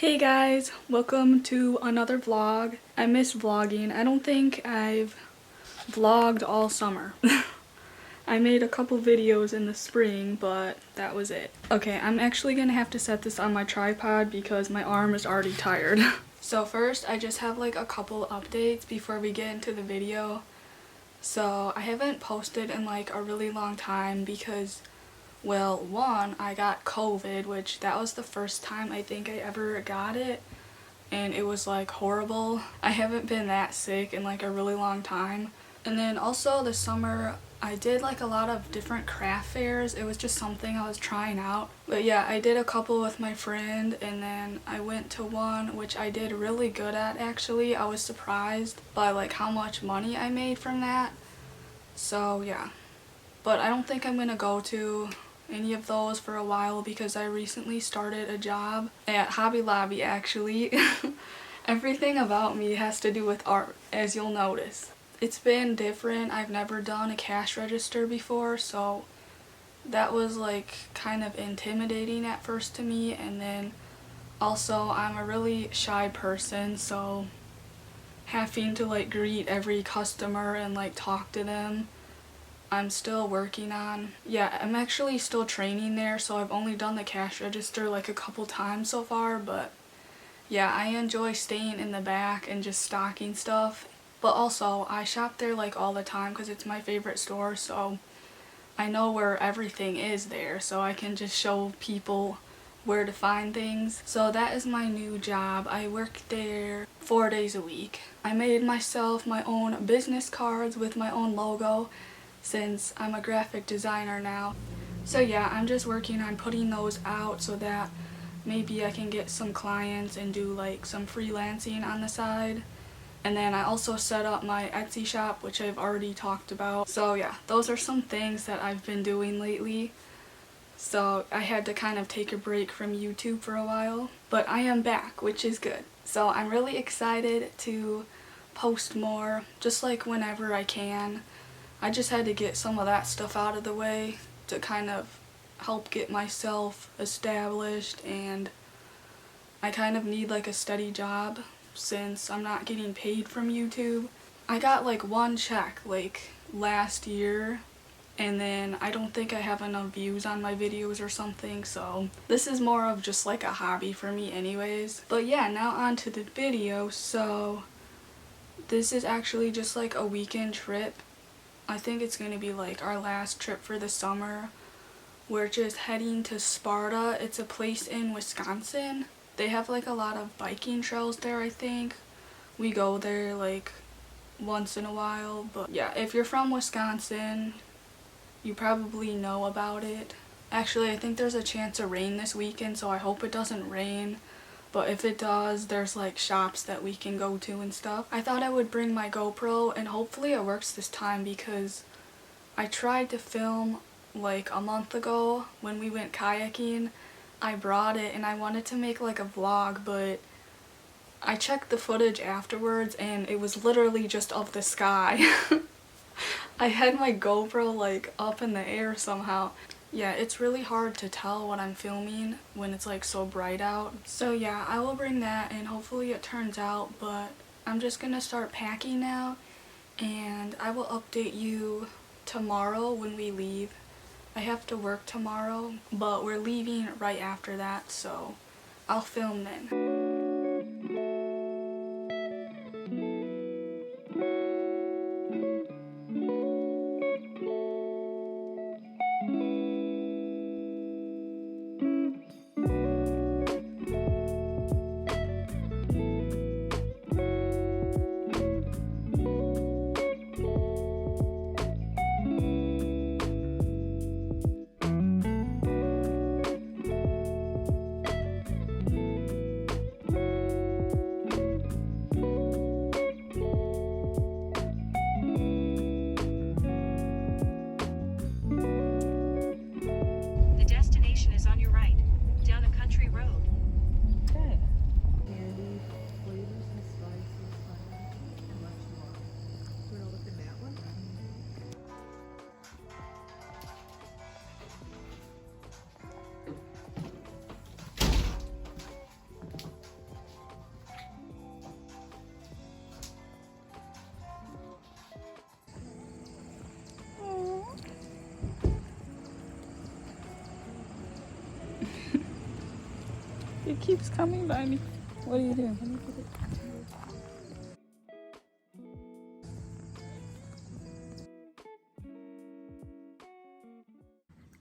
Hey guys, welcome to another vlog. I miss vlogging. I don't think I've vlogged all summer. I made a couple videos in the spring, but that was it. Okay, I'm actually gonna have to set this on my tripod because my arm is already tired. So first, I just have like a couple updates before we get into the video. So I haven't posted in like a really long time because, well, one, I got COVID, which that was the first time I think I ever got it, and it was like horrible. I haven't been that sick in like a really long time. And then also this summer I did like a lot of different craft fairs. It was just something I was trying out. But yeah, I did a couple with my friend, and then I went to one which I did really good at actually. I was surprised by like how much money I made from that. So yeah. But I don't think I'm gonna go to any of those for a while because I recently started a job at Hobby Lobby actually. Everything about me has to do with art, as you'll notice. It's been different. I've never done a cash register before, so that was like kind of intimidating at first to me. And then also I'm a really shy person, so having to like greet every customer and like talk to them, I'm still working on. Yeah, I'm actually still training there, so I've only done the cash register like a couple times so far, but yeah, I enjoy staying in the back and just stocking stuff. But also, I shop there like all the time because it's my favorite store, so I know where everything is there, so I can just show people where to find things. So that is my new job. I work there 4 days a week. I made myself my own business cards with my own logo since I'm a graphic designer now. So yeah, I'm just working on putting those out so that maybe I can get some clients and do like some freelancing on the side. And then I also set up my Etsy shop, which I've already talked about. So yeah, those are some things that I've been doing lately. So I had to kind of take a break from YouTube for a while, but I am back, which is good. So I'm really excited to post more, just like whenever I can. I just had to get some of that stuff out of the way to kind of help get myself established, and I kind of need like a steady job since I'm not getting paid from YouTube. I got like one check like last year, and then I don't think I have enough views on my videos or something, so this is more of just like a hobby for me anyways. But yeah, now on to the video. So this is actually just like a weekend trip. I think it's gonna be like our last trip for the summer. We're just heading to Sparta. It's a place in Wisconsin. They have like a lot of biking trails there, I think. We go there like once in a while, but yeah, if you're from Wisconsin, you probably know about it. Actually, I think there's a chance of rain this weekend, so I hope it doesn't rain. But if it does, there's like shops that we can go to and stuff. I thought I would bring my GoPro, and hopefully it works this time because I tried to film like a month ago when we went kayaking. I brought it and I wanted to make like a vlog, but I checked the footage afterwards and it was literally just of the sky. I had my GoPro like up in the air somehow. Yeah, it's really hard to tell what I'm filming when it's like so bright out. So yeah, I will bring that and hopefully it turns out, but I'm just gonna start packing now and I will update you tomorrow when we leave. I have to work tomorrow, but we're leaving right after that, so I'll film then. It keeps coming by me. What are you doing?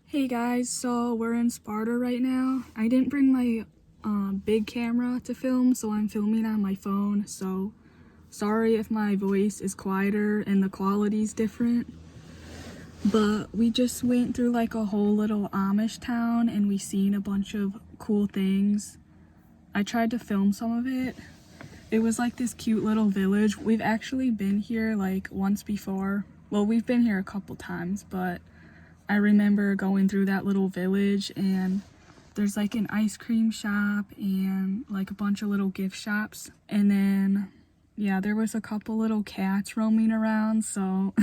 Hey guys, so we're in Sparta right now. I didn't bring my big camera to film, so I'm filming on my phone. So sorry if my voice is quieter and the quality's different. But we just went through like a whole little Amish town and we seen a bunch of cool things. I tried to film some of it. It was like this cute little village. We've actually been here like once before. Well, we've been here a couple times, but I remember going through that little village and there's like an ice cream shop and like a bunch of little gift shops. And then, yeah, there was a couple little cats roaming around, so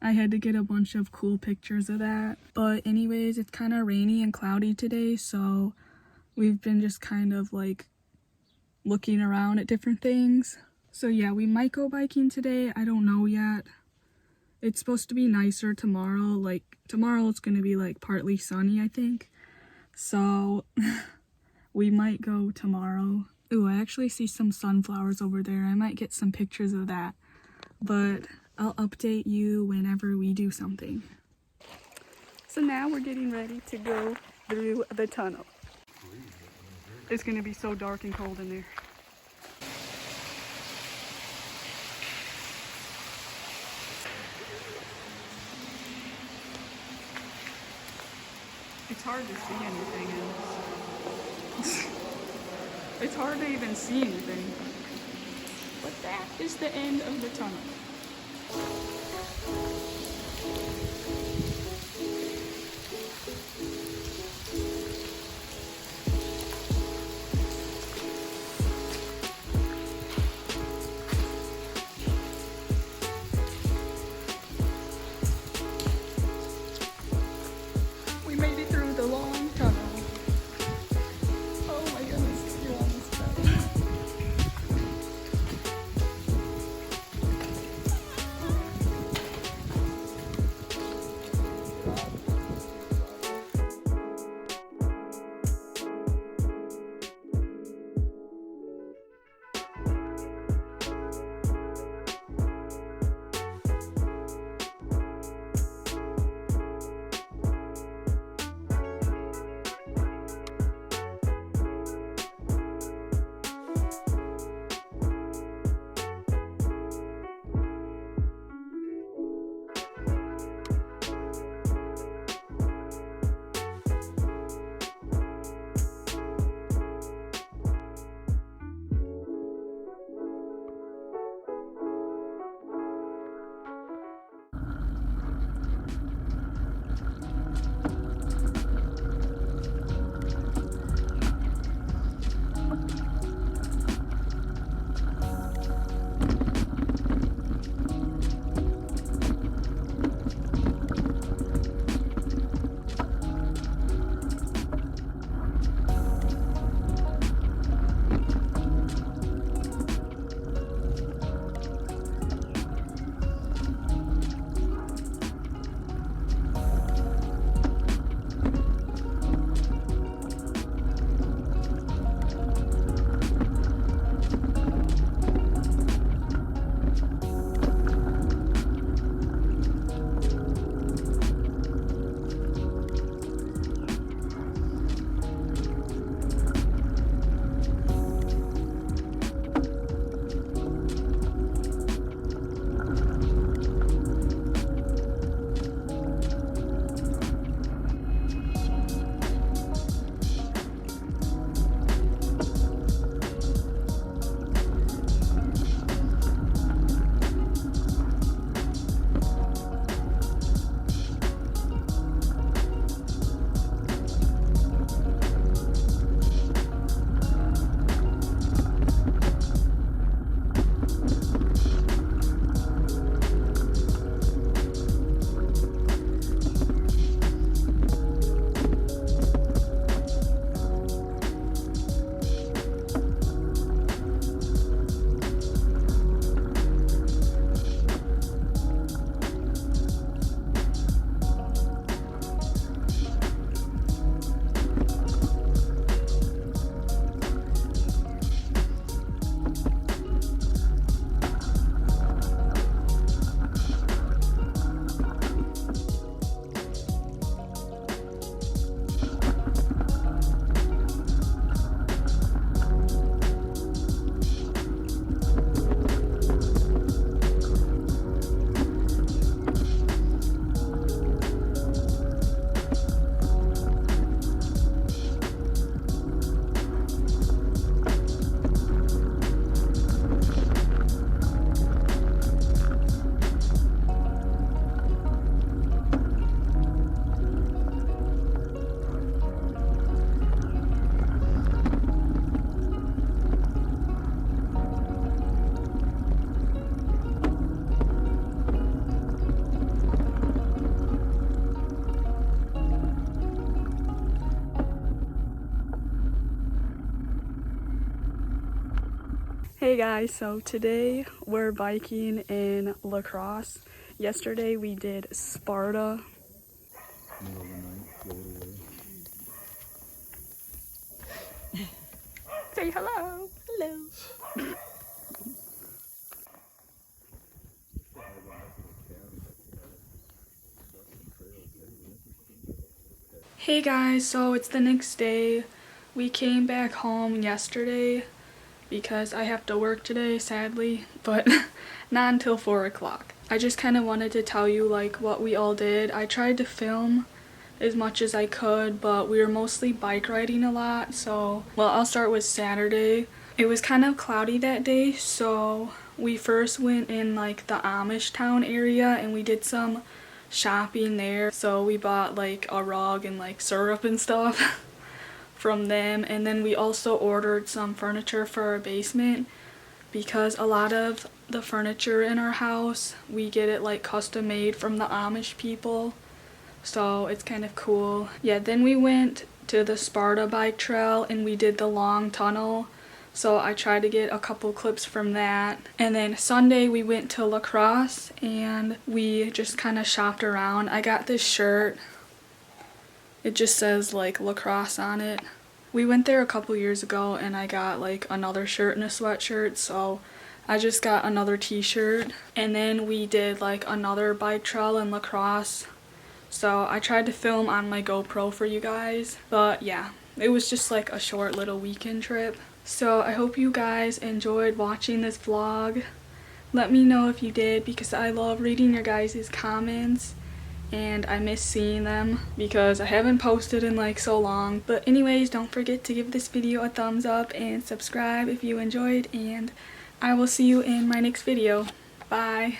I had to get a bunch of cool pictures of that. But anyways, it's kind of rainy and cloudy today, so we've been just kind of like looking around at different things. So yeah, we might go biking today. I don't know yet. It's supposed to be nicer tomorrow. Like tomorrow it's going to be like partly sunny, I think. So we might go tomorrow. Ooh, I actually see some sunflowers over there. I might get some pictures of that. But I'll update you whenever we do something. So now we're getting ready to go through the tunnel. It's going to be so dark and cold in there. It's hard to see anything else. It's hard to even see anything. But that is the end of the tunnel. We made it through the long tunnel. Oh my goodness, you're almost done. Hey guys, so today we're biking in La Crosse. Yesterday we did Sparta. Middle of the night, float away. Say hello. Hello. Hey guys, so it's the next day. We came back home yesterday because I have to work today, sadly, but not until 4 o'clock. I just kind of wanted to tell you like what we all did. I tried to film as much as I could, but we were mostly bike riding a lot, so, well, I'll start with Saturday. It was kind of cloudy that day, so we first went in like the Amish town area and we did some shopping there. So we bought like a rug and like syrup and stuff from them, and then we also ordered some furniture for our basement because a lot of the furniture in our house we get it like custom made from the Amish people, so it's kind of cool. Yeah, then we went to the Sparta bike trail and we did the long tunnel, so I tried to get a couple clips from that. And then Sunday we went to La Crosse and we just kind of shopped around. I got this shirt. It just says like La Crosse on it. We went there a couple years ago and I got like another shirt and a sweatshirt, so I just got another t-shirt. And then we did like another bike trail in La Crosse, so I tried to film on my GoPro for you guys. But yeah, it was just like a short little weekend trip. So I hope you guys enjoyed watching this vlog. Let me know if you did, because I love reading your guys' comments and I miss seeing them because I haven't posted in like so long. But anyways, don't forget to give this video a thumbs up and subscribe if you enjoyed, and I will see you in my next video. Bye.